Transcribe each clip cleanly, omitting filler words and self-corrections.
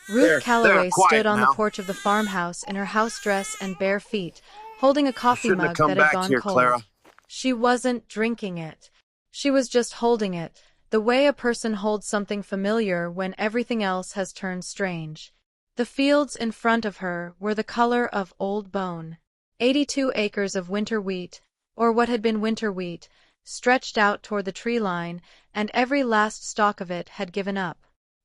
Ruth There, Calloway stood quiet on the now. porch of the farmhouse in her house dress and bare feet, holding a You coffee shouldn't have mug come that had back gone here, Clara. cold. She wasn't drinking it. She was just holding it, the way a person holds something familiar when everything else has turned strange. The fields in front of her were the color of old bone. 82 acres of winter wheat, or what had been winter wheat, stretched out toward the tree line, and every last stalk of it had given up.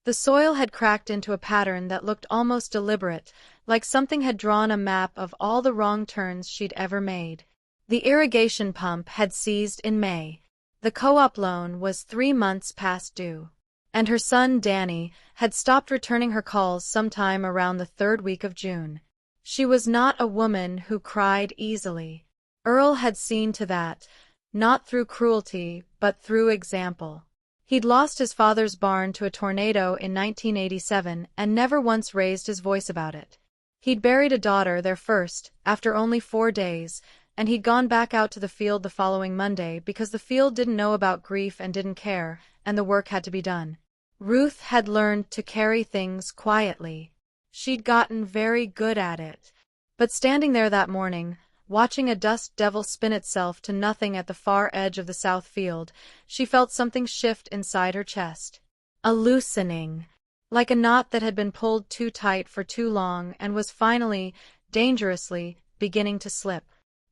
The soil had cracked into a pattern that looked almost deliberate, like something had drawn a map of all the wrong turns she'd ever made. The irrigation pump had seized in May. The co-op loan was 3 months past due. And her son, Danny, had stopped returning her calls sometime around the third week of June. She was not a woman who cried easily. Earl had seen to that, not through cruelty, but through example. He'd lost his father's barn to a tornado in 1987 and never once raised his voice about it. He'd buried a daughter there first, after only 4 days, and he'd gone back out to the field the following Monday because the field didn't know about grief and didn't care, and the work had to be done. Ruth had learned to carry things quietly. She'd gotten very good at it. But standing there that morning, watching a dust devil spin itself to nothing at the far edge of the south field, she felt something shift inside her chest. A loosening. Like a knot that had been pulled too tight for too long and was finally, dangerously, beginning to slip.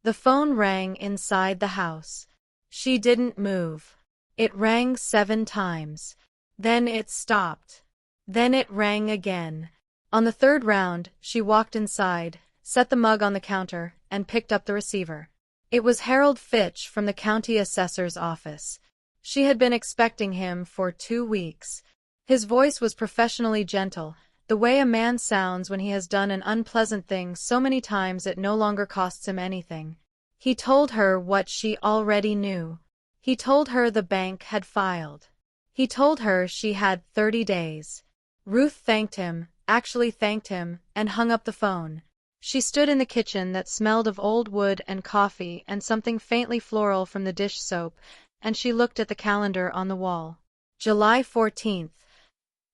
The phone rang inside the house. She didn't move. It rang 7 times. Then it stopped. Then it rang again. On the third round, she walked inside, set the mug on the counter, and picked up the receiver. It was Harold Fitch from the county assessor's office. She had been expecting him for 2 weeks. His voice was professionally gentle, the way a man sounds when he has done an unpleasant thing so many times it no longer costs him anything. He told her what she already knew. He told her the bank had filed. He told her she had 30 days. Ruth thanked him, actually thanked him, and hung up the phone. She stood in the kitchen that smelled of old wood and coffee and something faintly floral from the dish soap, and she looked at the calendar on the wall. July 14th.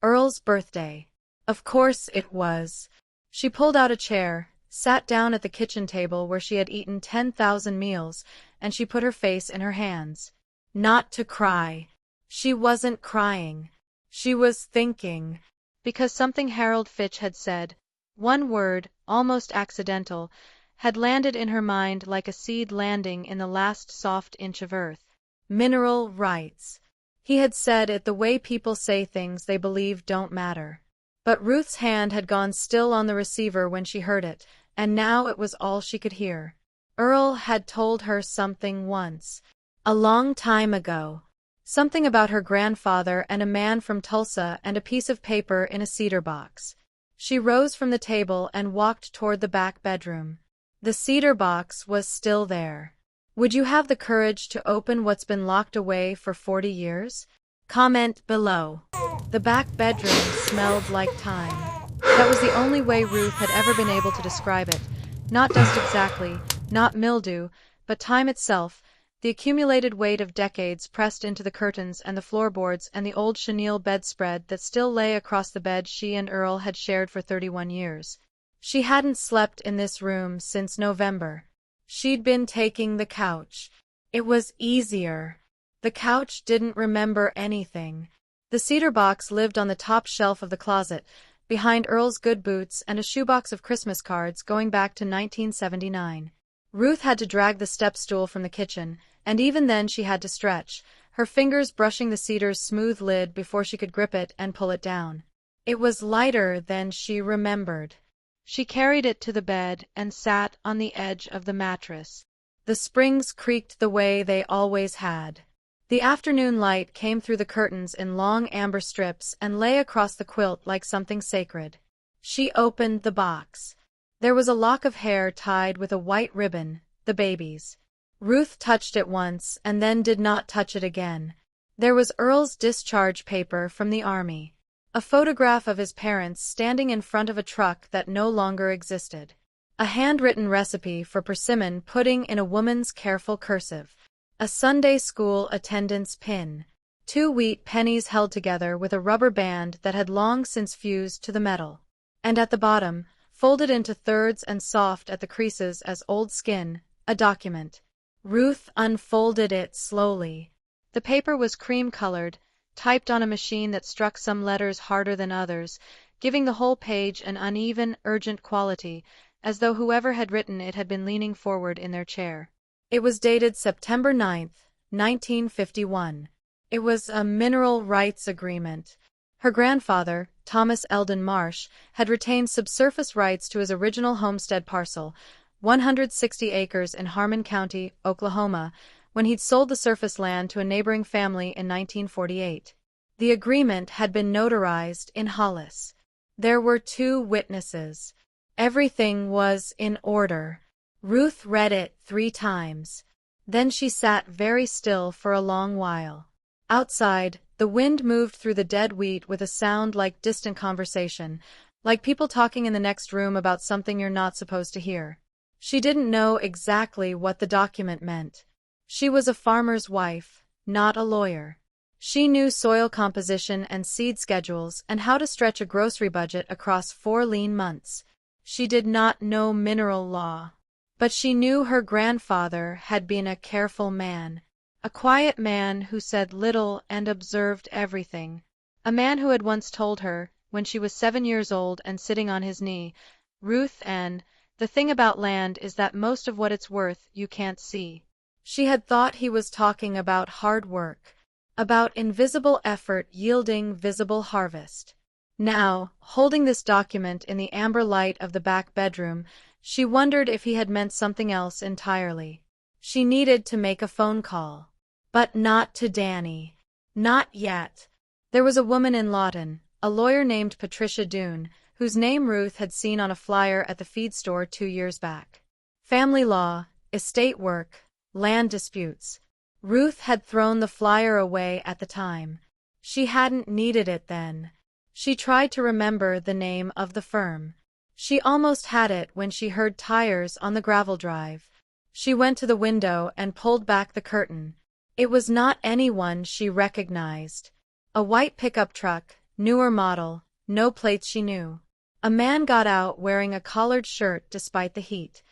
Earl's birthday. Of course it was. She pulled out a chair, sat down at the kitchen table where she had eaten 10,000 meals, and she put her face in her hands. Not to cry. She wasn't crying. She was thinking. Because something Harold Fitch had said, one word, almost accidental, had landed in her mind like a seed landing in the last soft inch of earth. Mineral rights. He had said it the way people say things they believe don't matter. But Ruth's hand had gone still on the receiver when she heard it, and now it was all she could hear. Earl had told her something once. A long time ago. Something about her grandfather and a man from Tulsa and a piece of paper in a cedar box. She rose from the table and walked toward the back bedroom. The cedar box was still there. Would you have the courage to open what's been locked away for 40 years? Comment below. The back bedroom smelled like time. That was the only way Ruth had ever been able to describe it. Not dust exactly, not mildew, but time itself, the accumulated weight of decades pressed into the curtains and the floorboards and the old chenille bedspread that still lay across the bed she and Earl had shared for 31 years. She hadn't slept in this room since November. She'd been taking the couch. It was easier. The couch didn't remember anything. The cedar box lived on the top shelf of the closet, behind Earl's good boots and a shoebox of Christmas cards going back to 1979. Ruth had to drag the step stool from the kitchen, and even then she had to stretch, her fingers brushing the cedar's smooth lid before she could grip it and pull it down. It was lighter than she remembered. She carried it to the bed and sat on the edge of the mattress. The springs creaked the way they always had. The afternoon light came through the curtains in long amber strips and lay across the quilt like something sacred. She opened the box. There was a lock of hair tied with a white ribbon, the baby's. Ruth touched it once and then did not touch it again. There was Earl's discharge paper from the army. A photograph of his parents standing in front of a truck that no longer existed. A handwritten recipe for persimmon pudding in a woman's careful cursive. A Sunday school attendance pin. 2 wheat pennies held together with a rubber band that had long since fused to the metal. And at the bottom, folded into thirds and soft at the creases as old skin, a document. Ruth unfolded it slowly. The paper was cream-colored, typed on a machine that struck some letters harder than others, giving the whole page an uneven, urgent quality, as though whoever had written it had been leaning forward in their chair. It was dated September 9th, 1951. It was a mineral rights agreement. Her grandfather, Thomas Eldon Marsh, had retained subsurface rights to his original homestead parcel, 160 acres in Harmon County, Oklahoma, when he'd sold the surface land to a neighboring family in 1948. The agreement had been notarized in Hollis. There were 2 witnesses. Everything was in order. Ruth read it 3 times. Then she sat very still for a long while. Outside, the wind moved through the dead wheat with a sound like distant conversation, like people talking in the next room about something you're not supposed to hear. She didn't know exactly what the document meant. She was a farmer's wife, not a lawyer. She knew soil composition and seed schedules and how to stretch a grocery budget across 4 lean months. She did not know mineral law. But she knew her grandfather had been a careful man. A quiet man who said little and observed everything. A man who had once told her, when she was 7 years old and sitting on his knee, "Ruth Ann, the thing about land is that most of what it's worth you can't see." She had thought he was talking about hard work, about invisible effort yielding visible harvest. Now, holding this document in the amber light of the back bedroom, she wondered if he had meant something else entirely. She needed to make a phone call. But not to Danny. Not yet. There was a woman in Lawton, a lawyer named Patricia Doone, whose name Ruth had seen on a flyer at the feed store 2 years back. Family law, estate work, land disputes. Ruth had thrown the flyer away at the time. She hadn't needed it then. She tried to remember the name of the firm. She almost had it when she heard tires on the gravel drive. She went to the window and pulled back the curtain. It was not anyone she recognized. A white pickup truck, newer model, no plates she knew. A man got out wearing a collared shirt despite the heat.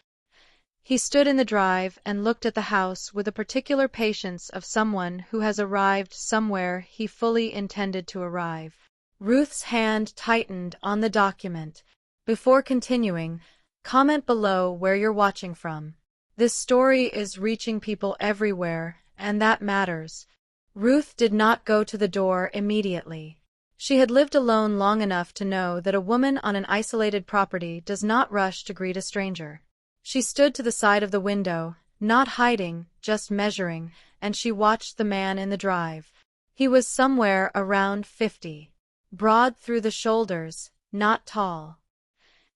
He stood in the drive and looked at the house with the particular patience of someone who has arrived somewhere he fully intended to arrive. Ruth's hand tightened on the document. Before continuing, comment below where you're watching from. This story is reaching people everywhere, and that matters. Ruth did not go to the door immediately. She had lived alone long enough to know that a woman on an isolated property does not rush to greet a stranger. She stood to the side of the window, not hiding, just measuring, and she watched the man in the drive. He was somewhere around 50. Broad through the shoulders, not tall.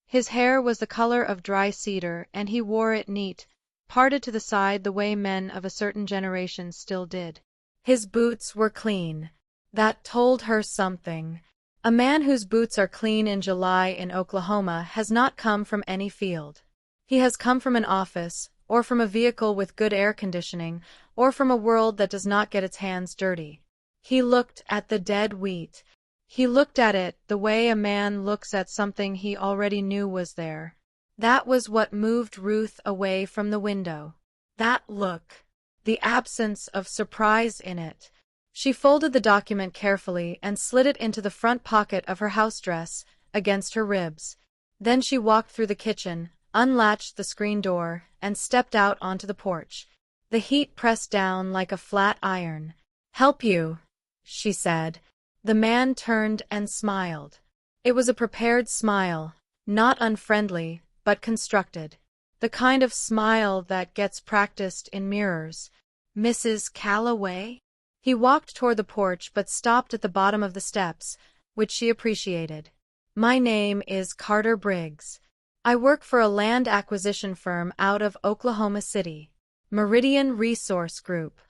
His hair was the color of dry cedar, and he wore it neat, parted to the side the way men of a certain generation still did. His boots were clean. That told her something. A man whose boots are clean in July in Oklahoma has not come from any field. He has come from an office, or from a vehicle with good air conditioning, or from a world that does not get its hands dirty. He looked at the dead wheat. He looked at it the way a man looks at something he already knew was there. That was what moved Ruth away from the window. That look. The absence of surprise in it. She folded the document carefully and slid it into the front pocket of her house dress, against her ribs. Then she walked through the kitchen, unlatched the screen door, and stepped out onto the porch. The heat pressed down like a flat iron. "Help you," she said. The man turned and smiled. It was a prepared smile, not unfriendly, but constructed. The kind of smile that gets practiced in mirrors. "Mrs. Calloway?" He walked toward the porch but stopped at the bottom of the steps, which she appreciated. "My name is Carter Briggs. I work for a land acquisition firm out of Oklahoma City. Meridian Resource Group."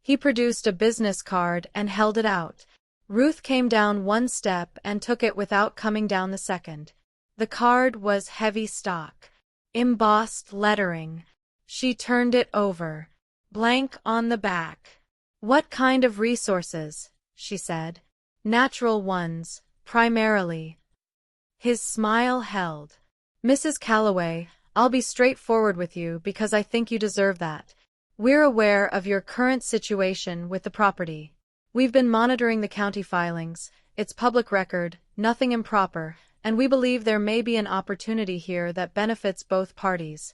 He produced a business card and held it out. Ruth came down one step and took it without coming down the second. The card was heavy stock. Embossed lettering. She turned it over. Blank on the back. What kind of resources? She said. Natural ones, primarily. His smile held. Mrs. Calloway, I'll be straightforward with you because I think you deserve that. We're aware of your current situation with the property. We've been monitoring the county filings, it's public record, nothing improper, and we believe there may be an opportunity here that benefits both parties.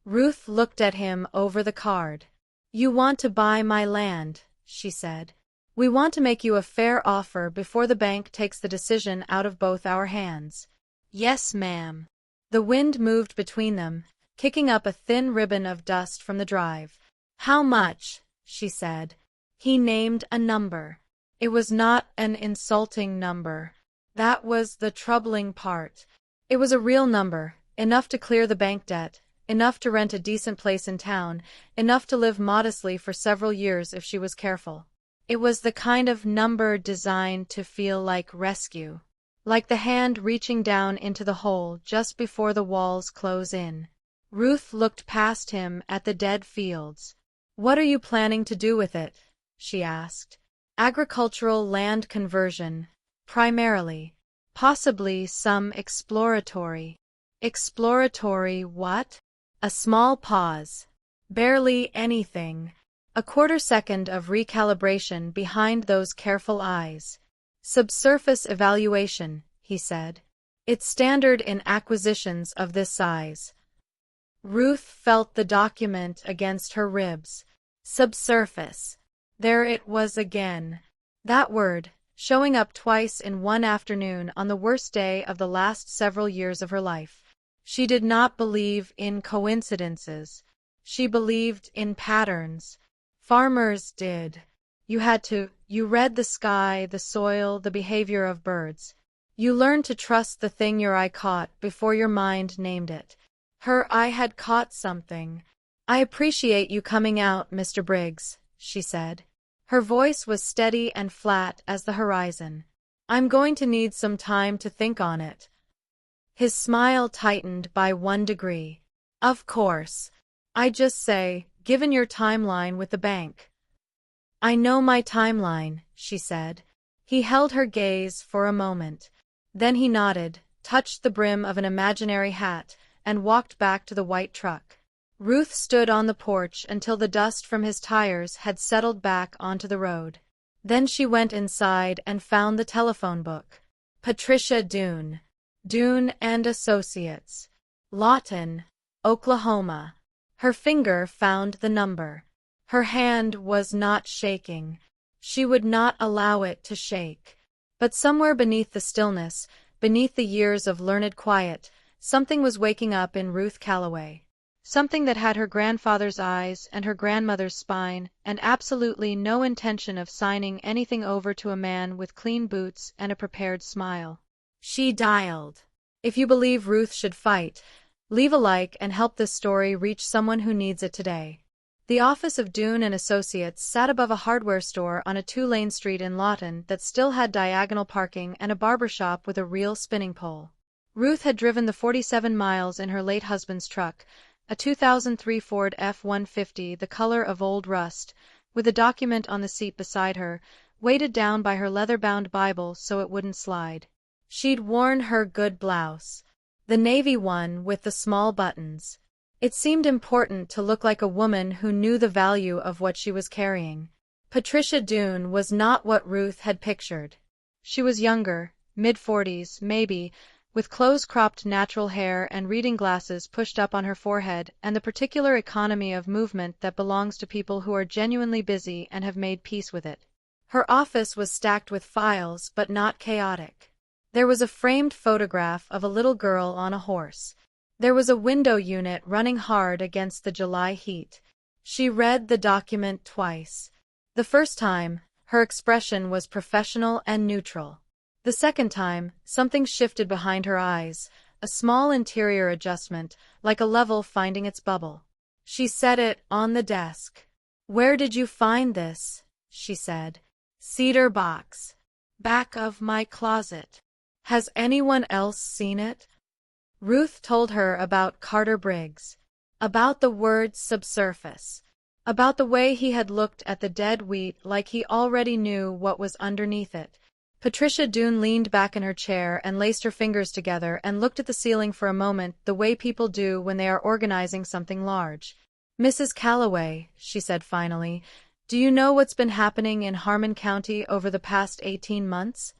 Ruth looked at him over the card. You want to buy my land, she said. We want to make you a fair offer before the bank takes the decision out of both our hands. Yes, ma'am. The wind moved between them, kicking up a thin ribbon of dust from the drive. How much? She said. He named a number. It was not an insulting number. That was the troubling part. It was a real number, enough to clear the bank debt, enough to rent a decent place in town, enough to live modestly for several years if she was careful. It was the kind of number designed to feel like rescue, like the hand reaching down into the hole just before the walls close in. Ruth looked past him at the dead fields. What are you planning to do with it? She asked. Agricultural land conversion, primarily. Possibly some exploratory. Exploratory what? A small pause. Barely anything. A quarter-second of recalibration behind those careful eyes. Subsurface evaluation, he said. It's standard in acquisitions of this size. Ruth felt the document against her ribs. Subsurface. There it was again. That word, showing up twice in one afternoon on the worst day of the last several years of her life. She did not believe in coincidences. She believed in patterns. Farmers did. You read the sky, the soil, the behavior of birds. You learned to trust the thing your eye caught before your mind named it. Her eye had caught something. I appreciate you coming out, Mr. Briggs, she said. Her voice was steady and flat as the horizon. I'm going to need some time to think on it. His smile tightened by 1 degree. Of course. I just say, given your timeline with the bank. I know my timeline, she said. He held her gaze for a moment. Then he nodded, touched the brim of an imaginary hat, and walked back to the white truck. Ruth stood on the porch until the dust from his tires had settled back onto the road. Then she went inside and found the telephone book. Patricia Doone. Doone and Associates. Lawton, Oklahoma. Her finger found the number. Her hand was not shaking. She would not allow it to shake. But somewhere beneath the stillness, beneath the years of learned quiet, something was waking up in Ruth Calloway. Something that had her grandfather's eyes and her grandmother's spine, and absolutely no intention of signing anything over to a man with clean boots and a prepared smile. She dialed. If you believe Ruth should fight, leave a like and help this story reach someone who needs it today. The office of Doone and Associates sat above a hardware store on a 2-lane street in Lawton that still had diagonal parking and a barber shop with a real spinning pole. Ruth had driven the 47 miles in her late husband's truck, a 2003 Ford F-150 the color of old rust, with a document on the seat beside her, weighted down by her leather-bound Bible so it wouldn't slide. She'd worn her good blouse, the navy one with the small buttons. It seemed important to look like a woman who knew the value of what she was carrying. Patricia Doone was not what Ruth had pictured. She was younger, mid-40s, maybe, with close-cropped natural hair and reading glasses pushed up on her forehead, and the particular economy of movement that belongs to people who are genuinely busy and have made peace with it. Her office was stacked with files, but not chaotic. There was a framed photograph of a little girl on a horse. There was a window unit running hard against the July heat. She read the document twice. The first time, her expression was professional and neutral. The second time, something shifted behind her eyes, a small interior adjustment, like a level finding its bubble. She set it on the desk. "Where did you find this?" she said. "Cedar box. Back of my closet. Has anyone else seen it?" Ruth told her about Carter Briggs, about the word subsurface, About the way he had looked at the dead wheat like he already knew what was underneath it. Patricia Doone leaned back in her chair and laced her fingers together and looked at the ceiling for a moment the way people do when they are organizing something large. "Mrs. Calloway," she said finally, "do you know what's been happening in Harmon County over the past 18 months?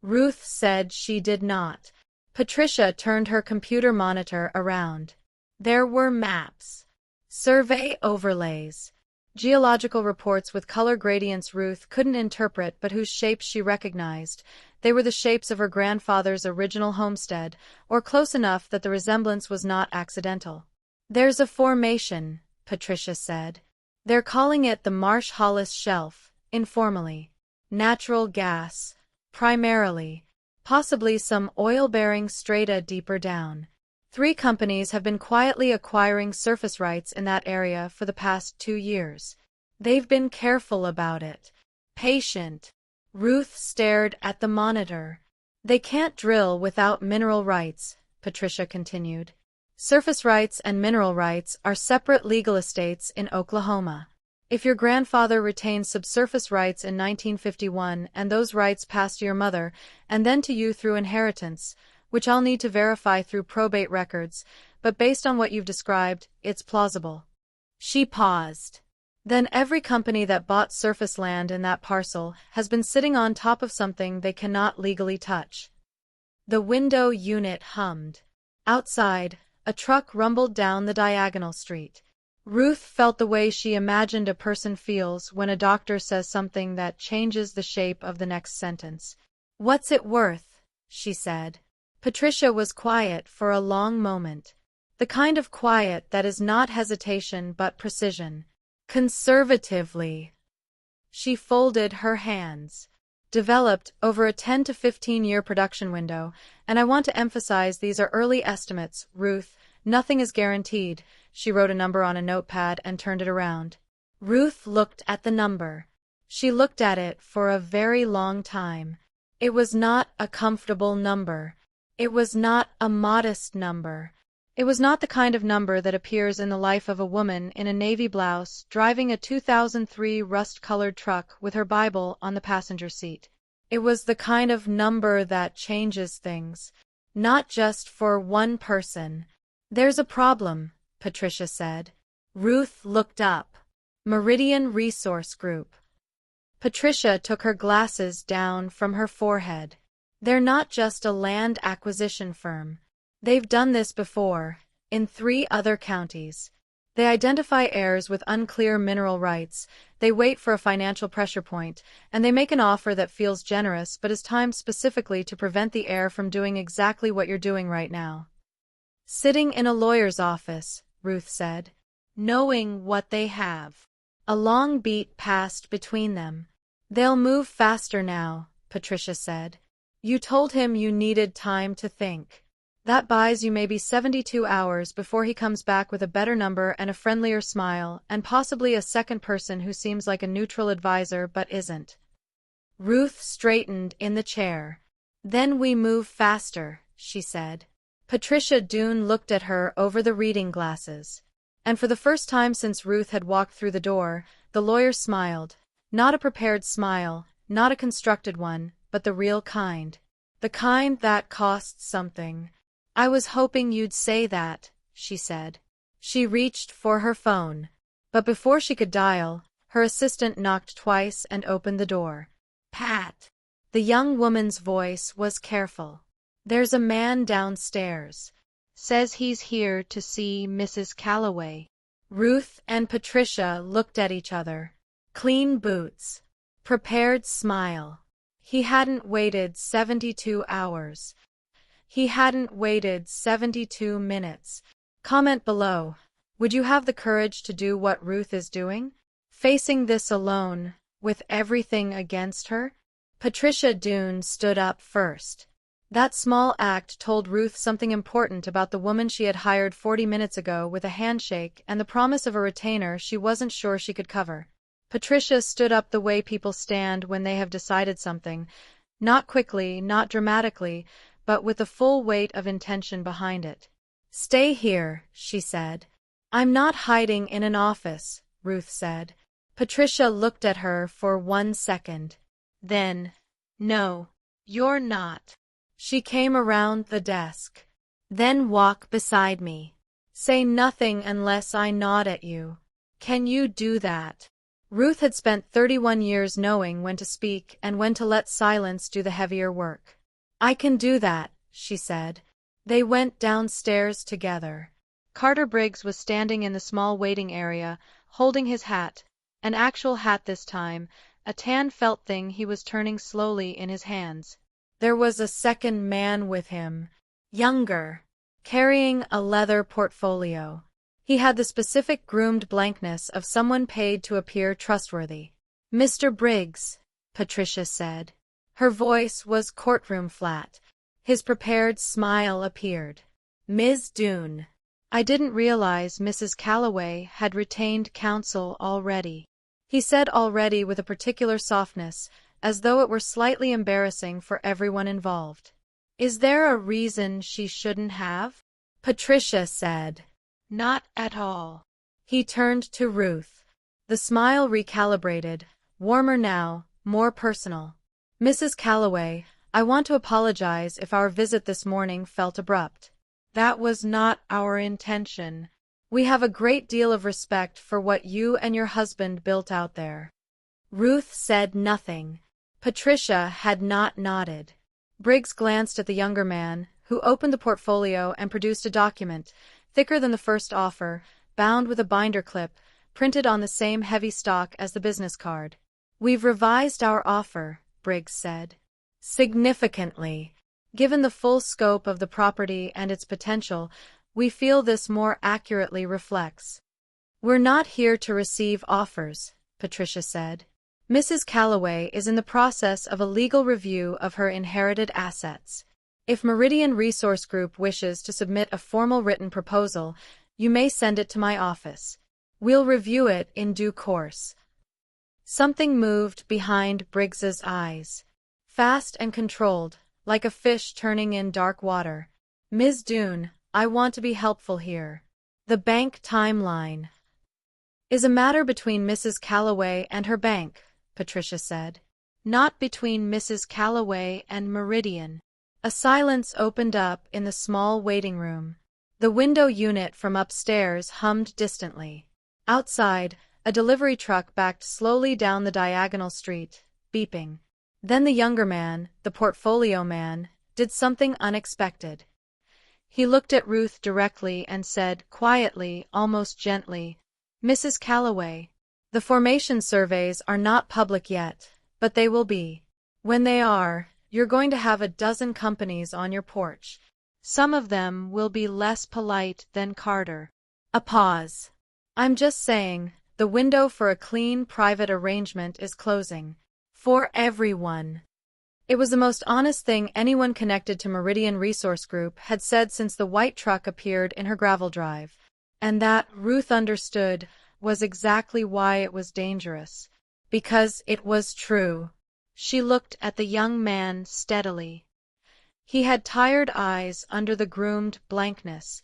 Ruth said she did not. Patricia turned her computer monitor around. There were maps, survey overlays, geological reports with color gradients Ruth couldn't interpret but whose shapes she recognized. They were the shapes of her grandfather's original homestead, or close enough that the resemblance was not accidental. "There's a formation," Patricia said. "They're calling it the Marsh Hollis Shelf, informally. Natural gas, primarily. Possibly some oil-bearing strata deeper down. 3 companies have been quietly acquiring surface rights in that area for the past 2 years. They've been careful about it. Patient." Ruth stared at the monitor. "They can't drill without mineral rights," Patricia continued. "Surface rights and mineral rights are separate legal estates in Oklahoma. If your grandfather retained subsurface rights in 1951 and those rights passed to your mother and then to you through inheritance, which I'll need to verify through probate records, but based on what you've described, it's plausible." She paused. "Then every company that bought surface land in that parcel has been sitting on top of something they cannot legally touch." The window unit hummed. Outside, a truck rumbled down the diagonal street. Ruth felt the way she imagined a person feels when a doctor says something that changes the shape of the next sentence. "What's it worth?" she said. Patricia was quiet for a long moment. The kind of quiet that is not hesitation but precision. "Conservatively." She folded her hands. "Developed over a 10 to 15-year production window, and I want to emphasize these are early estimates, Ruth. Nothing is guaranteed." She wrote a number on a notepad and turned it around. Ruth looked at the number. She looked at it for a very long time. It was not a comfortable number. It was not a modest number. It was not the kind of number that appears in the life of a woman in a navy blouse driving a 2003 rust-colored truck with her Bible on the passenger seat. It was the kind of number that changes things, not just for one person. "There's a problem," Patricia said. Ruth looked up. "Meridian Resource Group." Patricia took her glasses down from her forehead. "They're not just a land acquisition firm. They've done this before, in 3 other counties. They identify heirs with unclear mineral rights, they wait for a financial pressure point, and they make an offer that feels generous but is timed specifically to prevent the heir from doing exactly what you're doing right now." "Sitting in a lawyer's office," Ruth said, "knowing what they have." A long beat passed between them. "They'll move faster now," Patricia said. "You told him you needed time to think. That buys you maybe 72 hours before he comes back with a better number and a friendlier smile, and possibly a second person who seems like a neutral advisor but isn't." Ruth straightened in the chair. "Then we move faster," she said. Patricia Doone looked at her over the reading glasses. And for the first time since Ruth had walked through the door, the lawyer smiled. Not a prepared smile, not a constructed one, but the real kind. The kind that costs something. "I was hoping you'd say that," she said. She reached for her phone. But before she could dial, her assistant knocked twice and opened the door. "Pat." The young woman's voice was careful. "There's a man downstairs. Says he's here to see Mrs. Calloway." Ruth and Patricia looked at each other. Clean boots. Prepared smile. He hadn't waited 72 hours. He hadn't waited 72 minutes. Comment below. Would you have the courage to do what Ruth is doing? Facing this alone, with everything against her? Patricia Doone stood up first. That small act told Ruth something important about the woman she had hired 40 minutes ago with a handshake and the promise of a retainer she wasn't sure she could cover. Patricia stood up the way people stand when they have decided something, not quickly, not dramatically, but with the full weight of intention behind it. "Stay here," she said. "I'm not hiding in an office," Ruth said. Patricia looked at her for 1 second. Then, no, you're not. She came around the desk. Then walk beside me. Say nothing unless I nod at you. Can you do that? Ruth had spent 31 years knowing when to speak and when to let silence do the heavier work. I can do that, she said. They went downstairs together. Carter Briggs was standing in the small waiting area, holding his hat, an actual hat this time, a tan felt thing he was turning slowly in his hands. There was a second man with him, younger, carrying a leather portfolio. He had the specific groomed blankness of someone paid to appear trustworthy. Mr. Briggs, Patricia said. Her voice was courtroom flat. His prepared smile appeared. Ms. Doone. I didn't realize Mrs. Calloway had retained counsel already. He said already with a particular softness, as though it were slightly embarrassing for everyone involved. Is there a reason she shouldn't have? Patricia said. Not at all. He turned to Ruth. The smile recalibrated, warmer now, more personal. Mrs. Calloway, I want to apologize if our visit this morning felt abrupt. That was not our intention. We have a great deal of respect for what you and your husband built out there. Ruth said nothing. Patricia had not nodded. Briggs glanced at the younger man, who opened the portfolio and produced a document, thicker than the first offer, bound with a binder clip, printed on the same heavy stock as the business card. We've revised our offer, Briggs said. Significantly. Given the full scope of the property and its potential, we feel this more accurately reflects. We're not here to receive offers, Patricia said. Mrs. Calloway is in the process of a legal review of her inherited assets. If Meridian Resource Group wishes to submit a formal written proposal, you may send it to my office. We'll review it in due course. Something moved behind Briggs's eyes. Fast and controlled, like a fish turning in dark water. Ms. Doone, I want to be helpful here. The bank timeline is a matter between Mrs. Calloway and her bank, Patricia said. Not between Mrs. Calloway and Meridian. A silence opened up in the small waiting room. The window unit from upstairs hummed distantly. Outside, a delivery truck backed slowly down the diagonal street, beeping. Then the younger man, the portfolio man, did something unexpected. He looked at Ruth directly and said, quietly, almost gently, Mrs. Calloway, the formation surveys are not public yet, but they will be. When they are, you're going to have a dozen companies on your porch. Some of them will be less polite than Carter. A pause. I'm just saying, the window for a clean private arrangement is closing. For everyone. It was the most honest thing anyone connected to Meridian Resource Group had said since the white truck appeared in her gravel drive. And that, Ruth understood, was exactly why it was dangerous. Because it was true. She looked at the young man steadily. He had tired eyes under the groomed blankness.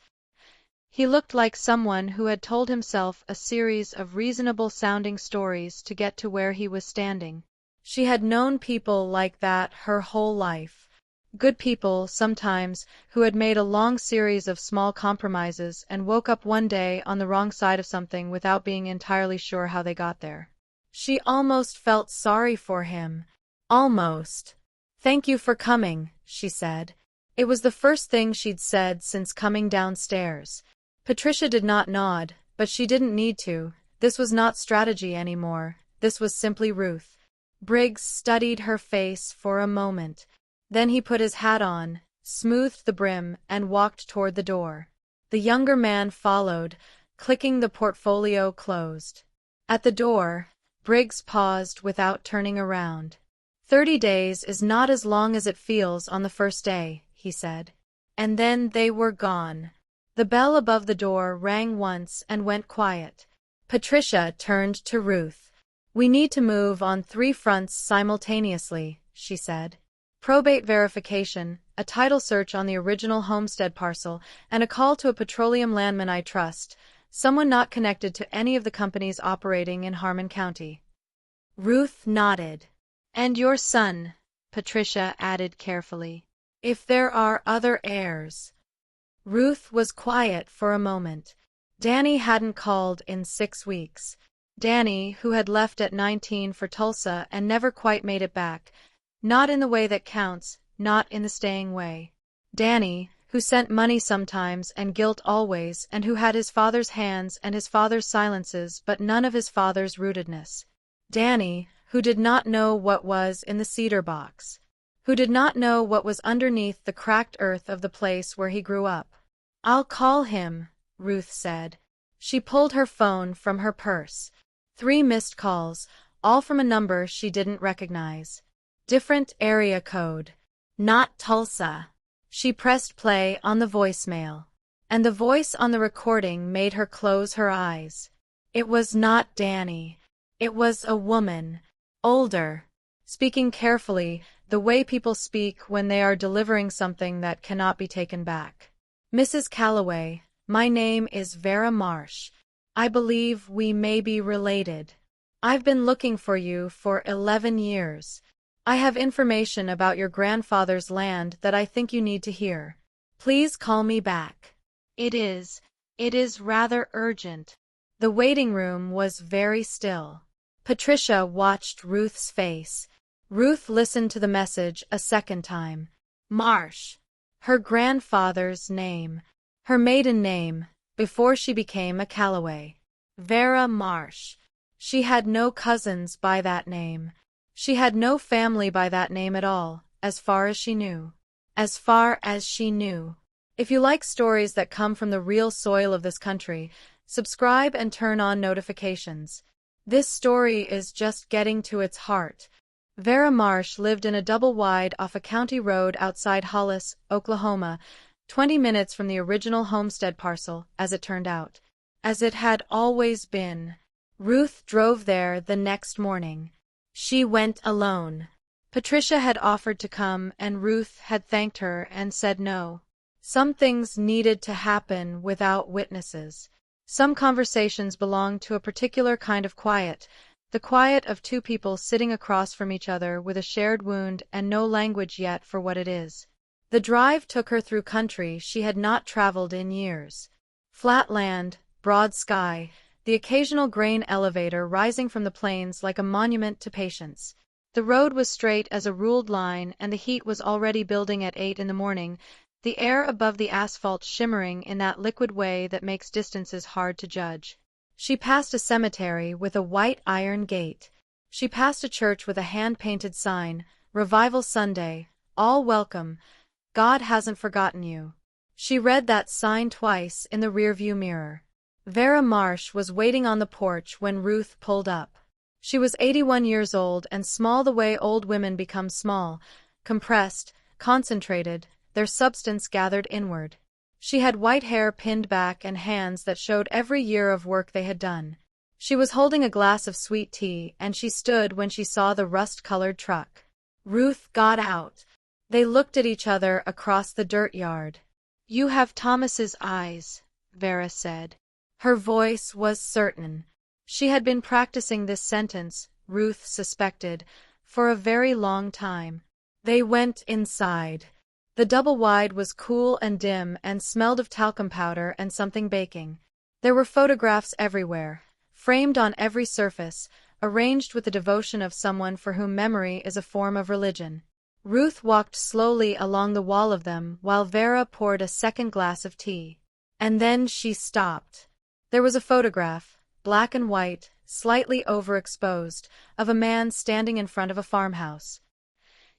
He looked like someone who had told himself a series of reasonable-sounding stories to get to where he was standing. She had known people like that her whole life. Good people, sometimes, who had made a long series of small compromises and woke up one day on the wrong side of something without being entirely sure how they got there. She almost felt sorry for him. Almost. Thank you for coming, she said. It was the first thing she'd said since coming downstairs. Patricia did not nod, but she didn't need to. This was not strategy anymore. This was simply Ruth. Briggs studied her face for a moment. Then he put his hat on, smoothed the brim, and walked toward the door. The younger man followed, clicking the portfolio closed. At the door, Briggs paused without turning around. 30 days is not as long as it feels on the first day, he said. And then they were gone. The bell above the door rang once and went quiet. Patricia turned to Ruth. We need to move on 3 fronts simultaneously, she said. Probate verification, a title search on the original homestead parcel, and a call to a petroleum landman I trust, Someone not connected to any of the companies operating in Harmon County. Ruth nodded. And your son, Patricia added carefully. If there are other heirs. Ruth was quiet for a moment. Danny hadn't called in 6 weeks. Danny, who had left at 19 for Tulsa and never quite made it back. Not in the way that counts, not in the staying way. Danny, who sent money sometimes and guilt always, and who had his father's hands and his father's silences but none of his father's rootedness. Danny, who did not know what was in the cedar box. Who did not know what was underneath the cracked earth of the place where he grew up. I'll call him, Ruth said. She pulled her phone from her purse. 3 missed calls, all from a number she didn't recognize. Different area code. Not Tulsa. She pressed play on the voicemail. And the voice on the recording made her close her eyes. It was not Danny. It was a woman. Older. Speaking carefully, the way people speak when they are delivering something that cannot be taken back. Mrs. Calloway, my name is Vera Marsh. I believe we may be related. I've been looking for you for 11 years. I have information about your grandfather's land that I think you need to hear. Please call me back. It is rather urgent. The waiting room was very still. Patricia watched Ruth's face. Ruth listened to the message a second time. Marsh. Her grandfather's name. Her maiden name, before she became a Calloway. Vera Marsh. She had no cousins by that name. She had no family by that name at all, as far as she knew. As far as she knew. If you like stories that come from the real soil of this country, subscribe and turn on notifications. This story is just getting to its heart. Vera Marsh lived in a double-wide off a county road outside Hollis, Oklahoma, 20 minutes from the original homestead parcel, as it turned out. As it had always been. Ruth drove there the next morning. She went alone. Patricia had offered to come and Ruth had thanked her and said no. Some things needed to happen without witnesses. Some conversations belonged to a particular kind of quiet, the quiet of 2 people sitting across from each other with a shared wound and no language yet for what it is. The drive took her through country she had not traveled in years. Flat land, broad sky, the occasional grain elevator rising from the plains like a monument to patience. The road was straight as a ruled line and the heat was already building at 8 in the morning, the air above the asphalt shimmering in that liquid way that makes distances hard to judge. She passed a cemetery with a white iron gate. She passed a church with a hand-painted sign, Revival Sunday, all welcome, God hasn't forgotten you. She read that sign twice in the rearview mirror. Vera Marsh was waiting on the porch when Ruth pulled up. She was 81 years old and small the way old women become small, compressed, concentrated, their substance gathered inward. She had white hair pinned back and hands that showed every year of work they had done. She was holding a glass of sweet tea and she stood when she saw the rust-colored truck. Ruth got out. They looked at each other across the dirt yard. You have Thomas's eyes, Vera said. Her voice was certain. She had been practicing this sentence, Ruth suspected, for a very long time. They went inside. The double-wide was cool and dim and smelled of talcum powder and something baking. There were photographs everywhere, framed on every surface, arranged with the devotion of someone for whom memory is a form of religion. Ruth walked slowly along the wall of them while Vera poured a second glass of tea. And then she stopped. There was a photograph, black and white, slightly overexposed, of a man standing in front of a farmhouse.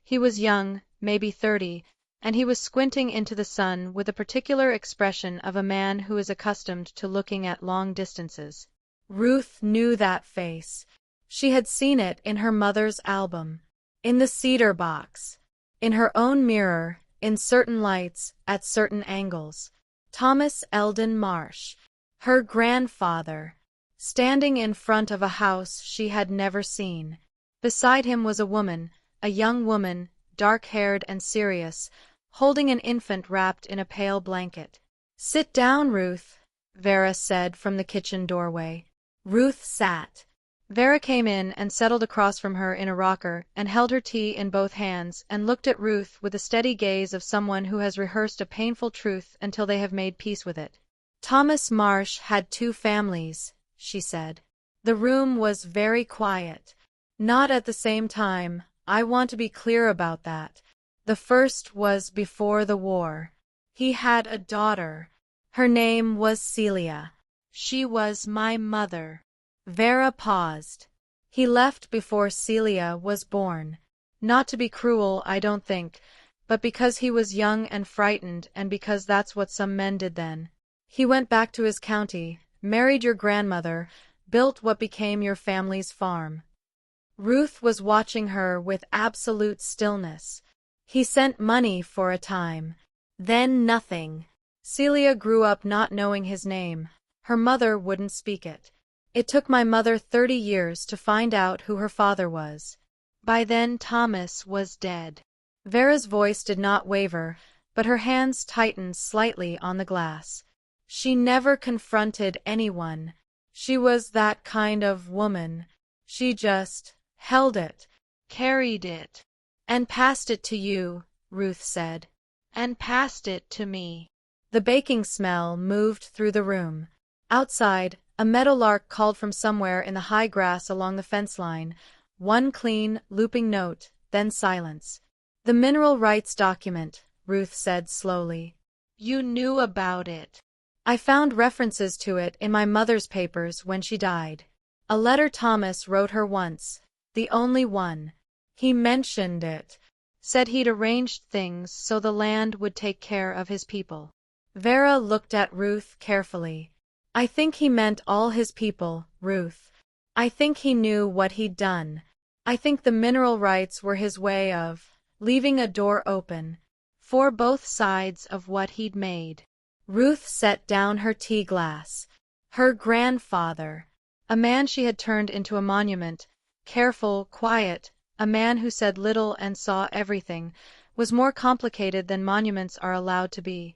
He was young, maybe 30, and he was squinting into the sun with a particular expression of a man who is accustomed to looking at long distances. Ruth knew that face. She had seen it in her mother's album, in the cedar box, in her own mirror, in certain lights, at certain angles. Thomas Eldon Marsh, her grandfather, standing in front of a house she had never seen. Beside him was a woman, a young woman, dark-haired and serious, holding an infant wrapped in a pale blanket. Sit down, Ruth, Vera said from the kitchen doorway. Ruth sat. Vera came in and settled across from her in a rocker and held her tea in both hands and looked at Ruth with the steady gaze of someone who has rehearsed a painful truth until they have made peace with it. Thomas Marsh had two families, she said. The room was very quiet. Not at the same time, I want to be clear about that. The first was before the war. He had a daughter. Her name was Celia. She was my mother. Vera paused. He left before Celia was born. Not to be cruel, I don't think, but because he was young and frightened and because that's what some men did then. He went back to his county, married your grandmother, built what became your family's farm. Ruth was watching her with absolute stillness. He sent money for a time. Then nothing. Celia grew up not knowing his name. Her mother wouldn't speak it. It took my mother 30 years to find out who her father was. By then Thomas was dead. Vera's voice did not waver, but her hands tightened slightly on the glass. She never confronted anyone. She was that kind of woman. She just held it, carried it, and passed it to you, Ruth said. And passed it to me. The baking smell moved through the room. Outside, a meadowlark called from somewhere in the high grass along the fence line. One clean, looping note, then silence. The mineral rights document, Ruth said slowly. You knew about it. I found references to it in my mother's papers when she died. A letter Thomas wrote her once, the only one. He mentioned it. Said he'd arranged things so the land would take care of his people. Vera looked at Ruth carefully. I think he meant all his people, Ruth. I think he knew what he'd done. I think the mineral rights were his way of leaving a door open for both sides of what he'd made. Ruth set down her tea glass. Her grandfather, a man she had turned into a monument, careful, quiet, a man who said little and saw everything, was more complicated than monuments are allowed to be.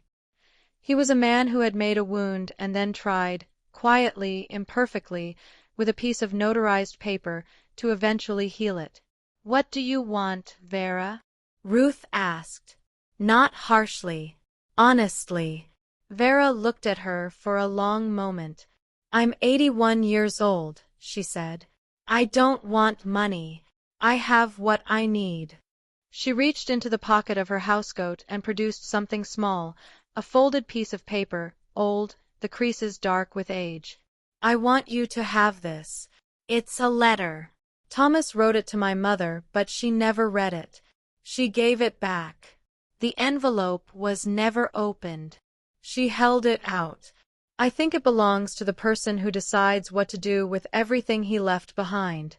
He was a man who had made a wound and then tried, quietly, imperfectly, with a piece of notarized paper, to eventually heal it. What do you want, Vera? Ruth asked. Not harshly. Honestly. Vera looked at her for a long moment. I'm 81 years old, she said. I don't want money. I have what I need. She reached into the pocket of her housecoat and produced something small, a folded piece of paper, old, the creases dark with age. I want you to have this. It's a letter. Thomas wrote it to my mother, but she never read it. She gave it back. The envelope was never opened. She held it out. I think it belongs to the person who decides what to do with everything he left behind.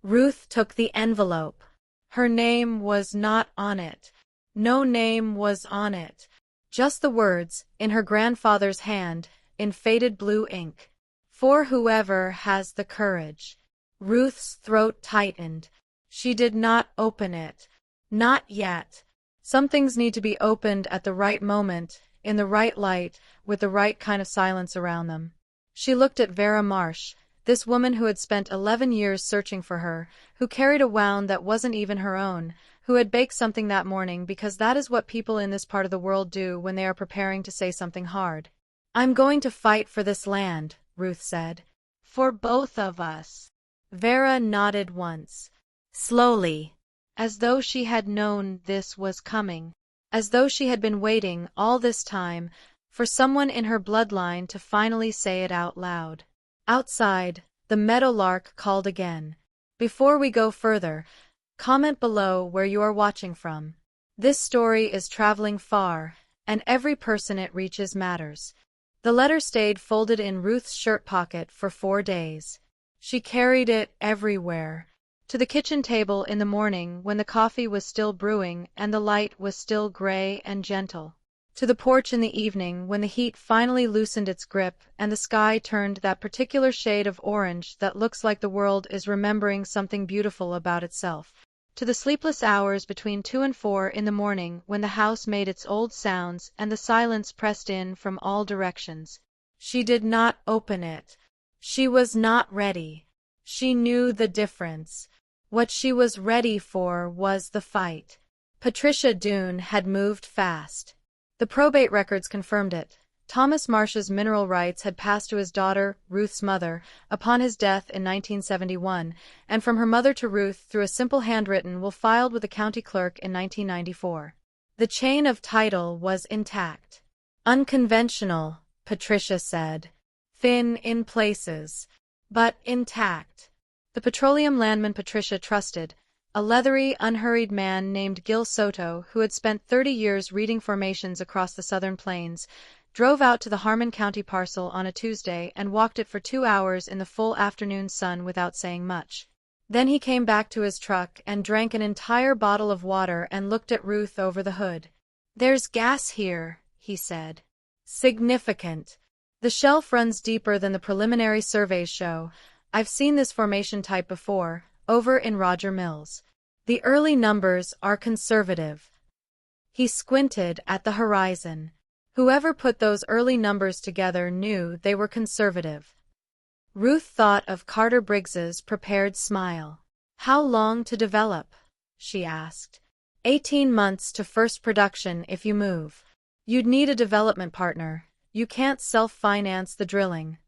Ruth took the envelope. Her name was not on it. No name was on it. Just the words, in her grandfather's hand, in faded blue ink. For whoever has the courage. Ruth's throat tightened. She did not open it. Not yet. Some things need to be opened at the right moment, in the right light, with the right kind of silence around them. She looked at Vera Marsh, this woman who had spent 11 years searching for her, who carried a wound that wasn't even her own, who had baked something that morning because that is what people in this part of the world do when they are preparing to say something hard. I'm going to fight for this land, Ruth said. For both of us. Vera nodded once. Slowly. As though she had known this was coming. As though she had been waiting all this time for someone in her bloodline to finally say it out loud. Outside, the meadowlark called again. Before we go further, comment below where you are watching from. This story is traveling far, and every person it reaches matters. The letter stayed folded in Ruth's shirt pocket for 4 days. She carried it everywhere. To the kitchen table in the morning when the coffee was still brewing and the light was still gray and gentle. To the porch in the evening when the heat finally loosened its grip and the sky turned that particular shade of orange that looks like the world is remembering something beautiful about itself. To the sleepless hours between 2 and 4 in the morning when the house made its old sounds and the silence pressed in from all directions. She did not open it. She was not ready. She knew the difference. What she was ready for was the fight. Patricia Doone had moved fast. The probate records confirmed it. Thomas Marsh's mineral rights had passed to his daughter, Ruth's mother, upon his death in 1971, and from her mother to Ruth through a simple handwritten will filed with the county clerk in 1994. The chain of title was intact. Unconventional, Patricia said. Thin in places, but intact. The petroleum landman Patricia trusted, a leathery, unhurried man named Gil Soto who had spent 30 years reading formations across the southern plains, drove out to the Harmon County parcel on a Tuesday and walked it for 2 hours in the full afternoon sun without saying much. Then he came back to his truck and drank an entire bottle of water and looked at Ruth over the hood. "There's gas here," he said. "Significant. The shelf runs deeper than the preliminary surveys show. I've seen this formation type before, over in Roger Mills. The early numbers are conservative." He squinted at the horizon. Whoever put those early numbers together knew they were conservative. Ruth thought of Carter Briggs's prepared smile. "How long to develop?" she asked. 18 months to first production if you move. You'd need a development partner. You can't self-finance the drilling."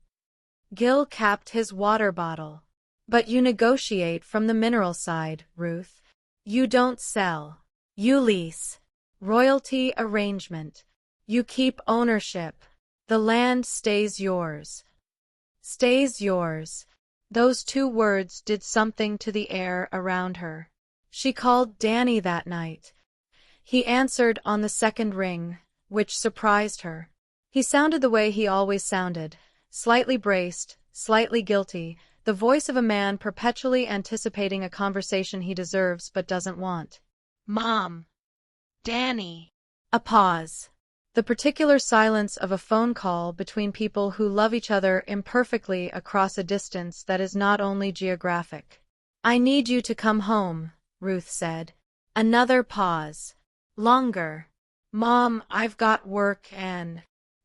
Gil capped his water bottle. "But you negotiate from the mineral side, Ruth. You don't sell. You lease. Royalty arrangement. You keep ownership. The land stays yours." Stays yours. Those 2 words did something to the air around her. She called Danny that night. He answered on the second ring, which surprised her. He sounded the way he always sounded, slightly braced, slightly guilty, the voice of a man perpetually anticipating a conversation he deserves but doesn't want. "Mom. Danny." A pause. The particular silence of a phone call between people who love each other imperfectly across a distance that is not only geographic. "I need you to come home," Ruth said. Another pause. Longer. "Mom, I've got work and—"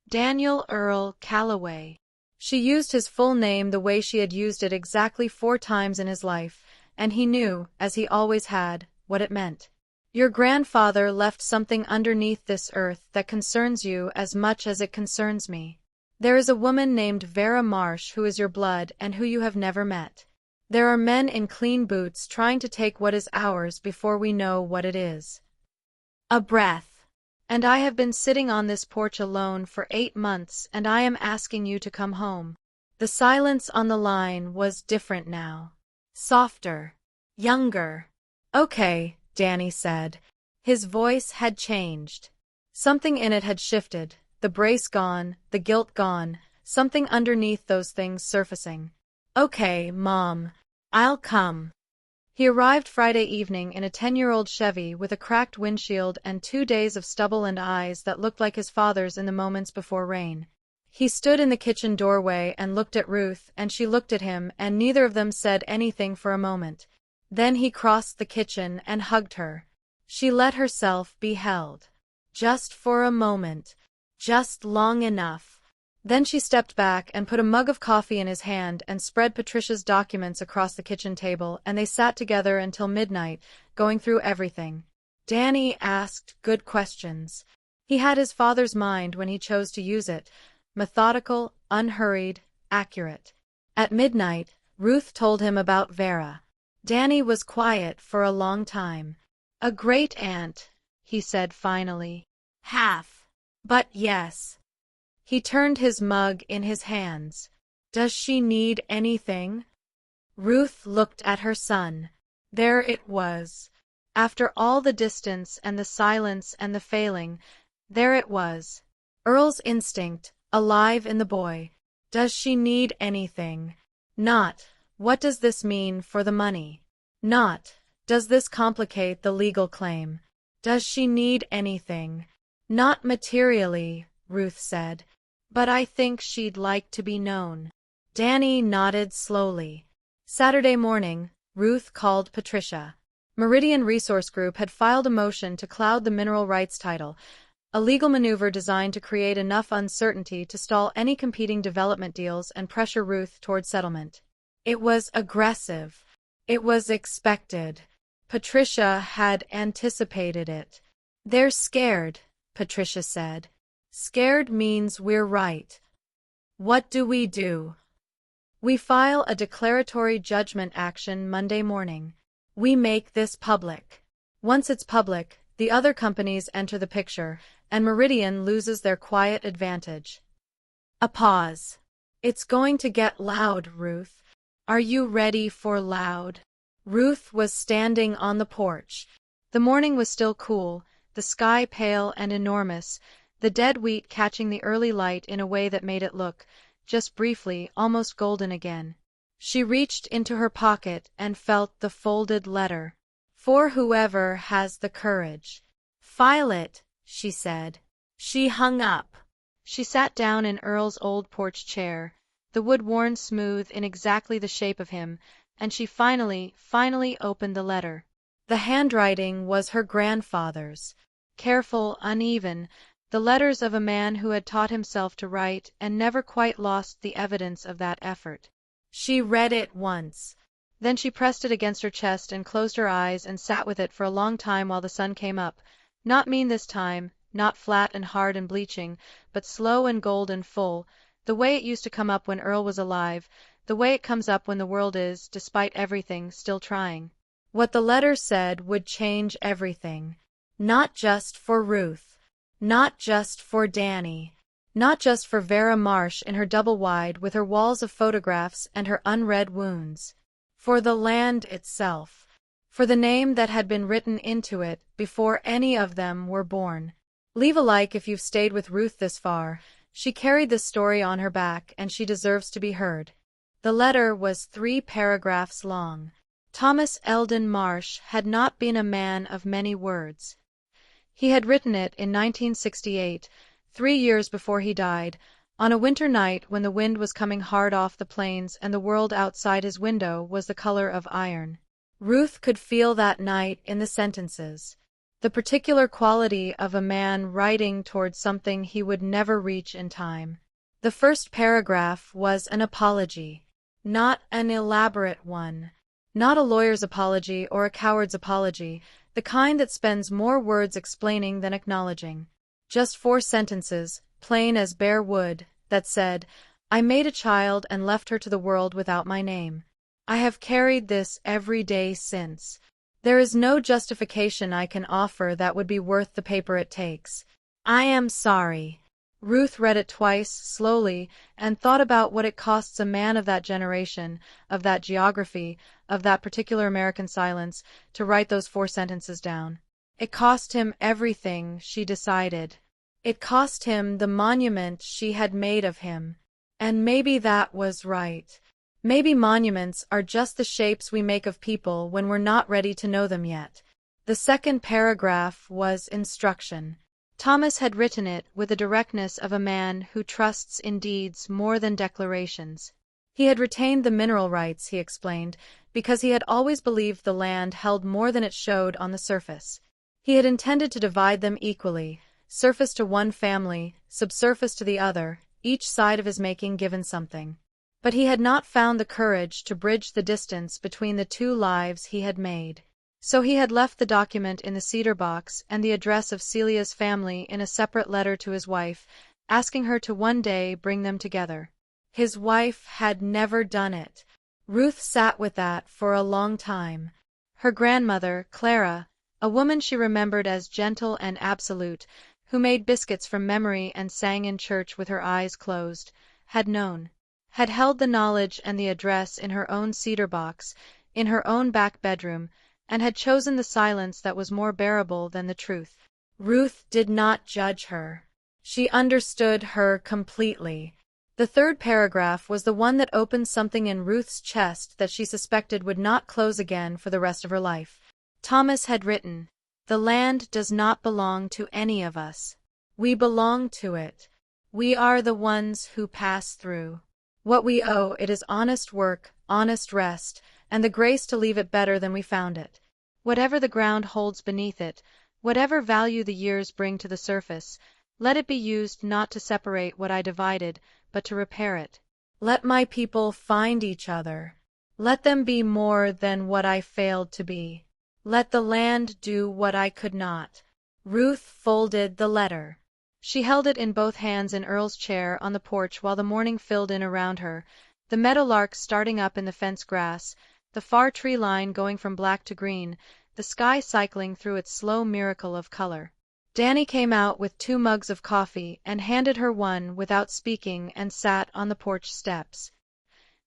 "Daniel Earl Calloway." She used his full name the way she had used it exactly 4 times in his life, and he knew, as he always had, what it meant. "Your grandfather left something underneath this earth that concerns you as much as it concerns me. There is a woman named Vera Marsh who is your blood and who you have never met. There are men in clean boots trying to take what is ours before we know what it is." A breath. "And I have been sitting on this porch alone for 8 months and I am asking you to come home." The silence on the line was different now. Softer. Younger. "Okay," Danny said. His voice had changed. Something in it had shifted, the brace gone, the guilt gone, something underneath those things surfacing. "Okay, Mom. I'll come." He arrived Friday evening in a 10-year-old Chevy with a cracked windshield and 2 days of stubble and eyes that looked like his father's in the moments before rain. He stood in the kitchen doorway and looked at Ruth, and she looked at him, and neither of them said anything for a moment. Then he crossed the kitchen and hugged her. She let herself be held. Just for a moment. Just long enough. Then she stepped back and put a mug of coffee in his hand and spread Patricia's documents across the kitchen table, and they sat together until midnight, going through everything. Danny asked good questions. He had his father's mind when he chose to use it. Methodical, unhurried, accurate. At midnight, Ruth told him about Vera. Danny was quiet for a long time. "A great-aunt," he said finally. "Half. But yes." He turned his mug in his hands. "Does she need anything?" Ruth looked at her son. There it was. After all the distance and the silence and the failing, there it was. Earl's instinct, alive in the boy. Does she need anything? Not, what does this mean for the money? Not, does this complicate the legal claim? Does she need anything? Not materially, Ruth said. But I think she'd like to be known. Danny nodded slowly. Saturday morning, Ruth called Patricia. Meridian Resource Group had filed a motion to cloud the mineral rights title. a legal maneuver designed to create enough uncertainty to stall any competing development deals and pressure Ruth toward settlement. It was aggressive. It was expected. Patricia had anticipated it. "They're scared," Patricia said. "Scared means we're right. What do? We file a declaratory judgment action Monday morning. We make this public. Once it's public, the other companies enter the picture, and Meridian loses their quiet advantage." A pause. "It's going to get loud, Ruth. Are you ready for loud?" Ruth was standing on the porch. The morning was still cool, the sky pale and enormous, the dead wheat catching the early light in a way that made it look, just briefly, almost golden again. She reached into her pocket and felt the folded letter. "For whoever has the courage. File it," she said. She hung up. She sat down in Earl's old porch chair, the wood worn smooth in exactly the shape of him, and she finally opened the letter. The handwriting was her grandfather's. Careful, uneven, the letters of a man who had taught himself to write and never quite lost the evidence of that effort. She read it once. Then she pressed it against her chest and closed her eyes and sat with it for a long time while the sun came up. Not mean this time, not flat and hard and bleaching, but slow and gold and full, the way it used to come up when Earl was alive, the way it comes up when the world is, despite everything, still trying. What the letter said would change everything. Not just for Ruth. Not just for Danny. Not just for Vera Marsh in her double-wide with her walls of photographs and her unread wounds. For the land itself. For the name that had been written into it before any of them were born. Leave a like if you've stayed with Ruth this far. She carried this story on her back, and she deserves to be heard. The letter was 3 paragraphs long. Thomas Eldon Marsh had not been a man of many words. He had written it in 1968, 3 years before he died, on a winter night when the wind was coming hard off the plains and the world outside his window was the color of iron. Ruth could feel that night in the sentences. The particular quality of a man writing towards something he would never reach in time. The first paragraph was an apology. Not an elaborate one. Not a lawyer's apology or a coward's apology, the kind that spends more words explaining than acknowledging. Just 4 sentences, plain as bare wood, that said, "I made a child and left her to the world without my name. I have carried this every day since. There is no justification I can offer that would be worth the paper it takes. I am sorry." Ruth read it twice, slowly, and thought about what it costs a man of that generation, of that geography, of that particular American silence, to write those 4 sentences down. It cost him everything, she decided. It cost him the monument she had made of him. And maybe that was right. Maybe monuments are just the shapes we make of people when we're not ready to know them yet. The second paragraph was instruction. Thomas had written it with the directness of a man who trusts in deeds more than declarations. He had retained the mineral rights, he explained, because he had always believed the land held more than it showed on the surface. He had intended to divide them equally, surface to one family, subsurface to the other, each side of his making given something. But he had not found the courage to bridge the distance between the 2 lives he had made. So he had left the document in the cedar box and the address of Celia's family in a separate letter to his wife, asking her to one day bring them together. His wife had never done it. Ruth sat with that for a long time. Her grandmother, Clara, a woman she remembered as gentle and absolute, who made biscuits from memory and sang in church with her eyes closed, had known. Had held the knowledge and the address in her own cedar box, in her own back bedroom, and had chosen the silence that was more bearable than the truth. Ruth did not judge her. She understood her completely. The third paragraph was the one that opened something in Ruth's chest that she suspected would not close again for the rest of her life. Thomas had written, "The land does not belong to any of us. We belong to it. We are the ones who pass through. What we owe it is honest work, honest rest, and the grace to leave it better than we found it. Whatever the ground holds beneath it, Whatever value the years bring to the surface, let it be used not to separate what I divided, but to repair it. Let my people find each other. Let them be more than what I failed to be. Let the land do what I could not. Ruth folded the letter. She held it in both hands in Earl's chair on the porch while the morning filled in around her, the meadowlark starting up in the fence grass, the far tree line going from black to green, the sky cycling through its slow miracle of color. Danny came out with 2 mugs of coffee and handed her one without speaking and sat on the porch steps.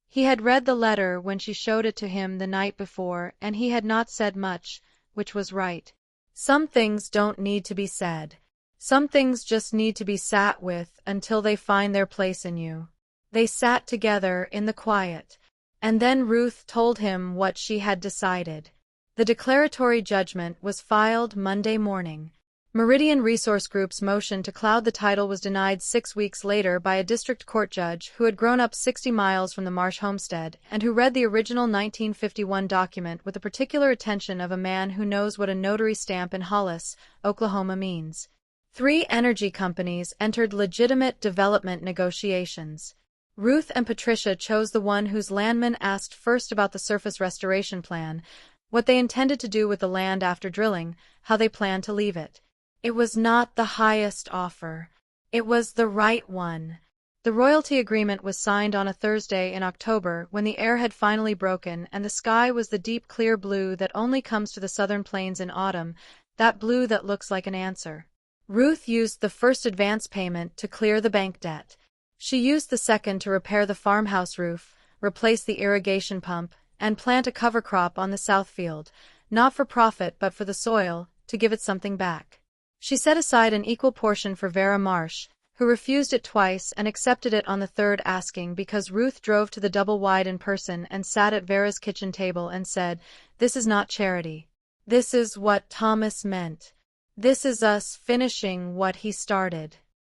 He had read the letter when she showed it to him the night before, and he had not said much, which was right. Some things don't need to be said. Some things just need to be sat with until they find their place in you. They sat together in the quiet, and then Ruth told him what she had decided. The declaratory judgment was filed Monday morning. Meridian Resource Group's motion to cloud the title was denied 6 weeks later by a district court judge who had grown up 60 miles from the Marsh homestead and who read the original 1951 document with the particular attention of a man who knows what a notary stamp in Hollis, Oklahoma means. 3 energy companies entered legitimate development negotiations. Ruth and Patricia chose the one whose landman asked first about the surface restoration plan, what they intended to do with the land after drilling, how they planned to leave it. It was not the highest offer. It was the right one. The royalty agreement was signed on a Thursday in October when the air had finally broken and the sky was the deep clear blue that only comes to the southern plains in autumn, that blue that looks like an answer. Ruth used the first advance payment to clear the bank debt. She used the second to repair the farmhouse roof, replace the irrigation pump, and plant a cover crop on the south field, not for profit but for the soil, to give it something back. She set aside an equal portion for Vera Marsh, who refused it twice and accepted it on the third asking because Ruth drove to the double wide in person and sat at Vera's kitchen table and said, "This is not charity. This is what Thomas meant. This is us finishing what he started."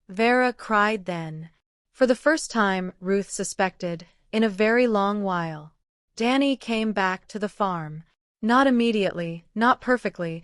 Vera cried then. For the first time, Ruth suspected, in a very long while. Danny came back to the farm. Not immediately, not perfectly.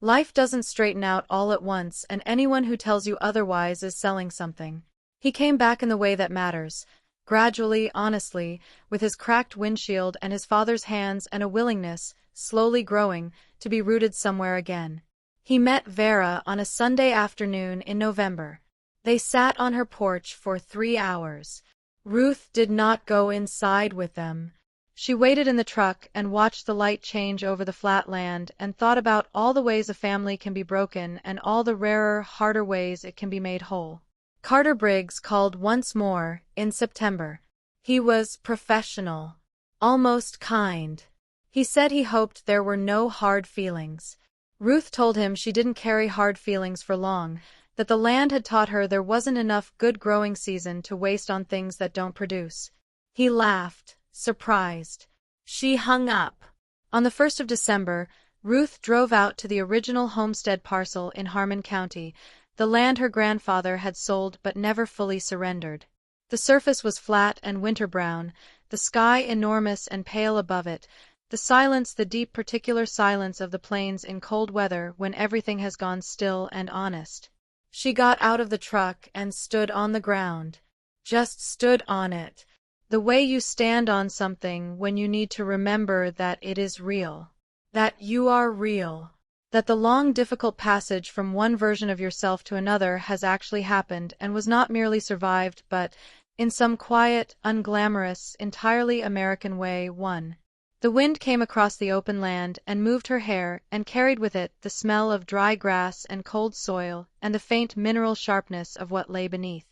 Life doesn't straighten out all at once, and anyone who tells you otherwise is selling something. He came back in the way that matters, gradually, honestly, with his cracked windshield and his father's hands and a willingness, slowly growing, to be rooted somewhere again. He met Vera on a Sunday afternoon in November. They sat on her porch for 3 hours. Ruth did not go inside with them. She waited in the truck and watched the light change over the flat land and thought about all the ways a family can be broken and all the rarer, harder ways it can be made whole. Carter Briggs called once more, in September. He was professional, almost kind. He said he hoped there were no hard feelings. Ruth told him she didn't carry hard feelings for long, that the land had taught her there wasn't enough good growing season to waste on things that don't produce. He laughed, surprised. She hung up. On the 1st of December, Ruth drove out to the original homestead parcel in Harmon County, the land her grandfather had sold but never fully surrendered. The surface was flat and winter-brown, the sky enormous and pale above it, the silence the deep particular silence of the plains in cold weather when everything has gone still and honest. She got out of the truck and stood on the ground. Just stood on it. The way you stand on something when you need to remember that it is real. That you are real. That the long difficult passage from one version of yourself to another has actually happened and was not merely survived but, in some quiet, unglamorous, entirely American way, won. The wind came across the open land and moved her hair and carried with it the smell of dry grass and cold soil and the faint mineral sharpness of what lay beneath.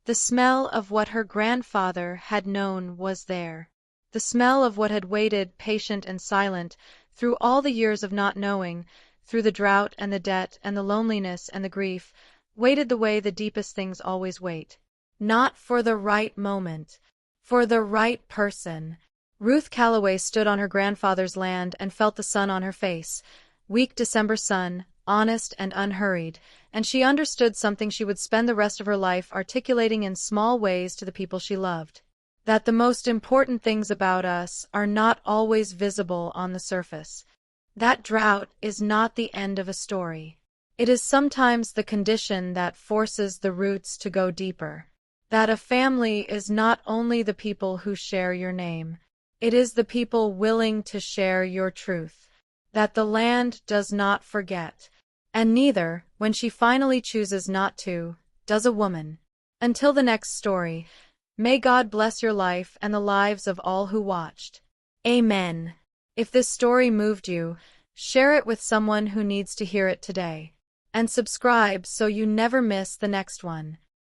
The smell of what her grandfather had known was there. The smell of what had waited, patient and silent, through all the years of not knowing, through the drought and the debt and the loneliness and the grief, waited the way the deepest things always wait. Not for the right moment. For the right person. Ruth Calloway stood on her grandfather's land and felt the sun on her face. Weak December sun, honest and unhurried, and she understood something she would spend the rest of her life articulating in small ways to the people she loved. That the most important things about us are not always visible on the surface. That drought is not the end of a story. It is sometimes the condition that forces the roots to go deeper. That a family is not only the people who share your name, it is the people willing to share your truth. That the land does not forget, and neither, when she finally chooses not to, does a woman. Until the next story, may God bless your life and the lives of all who watched. Amen. If this story moved you, share it with someone who needs to hear it today. And subscribe so you never miss the next one.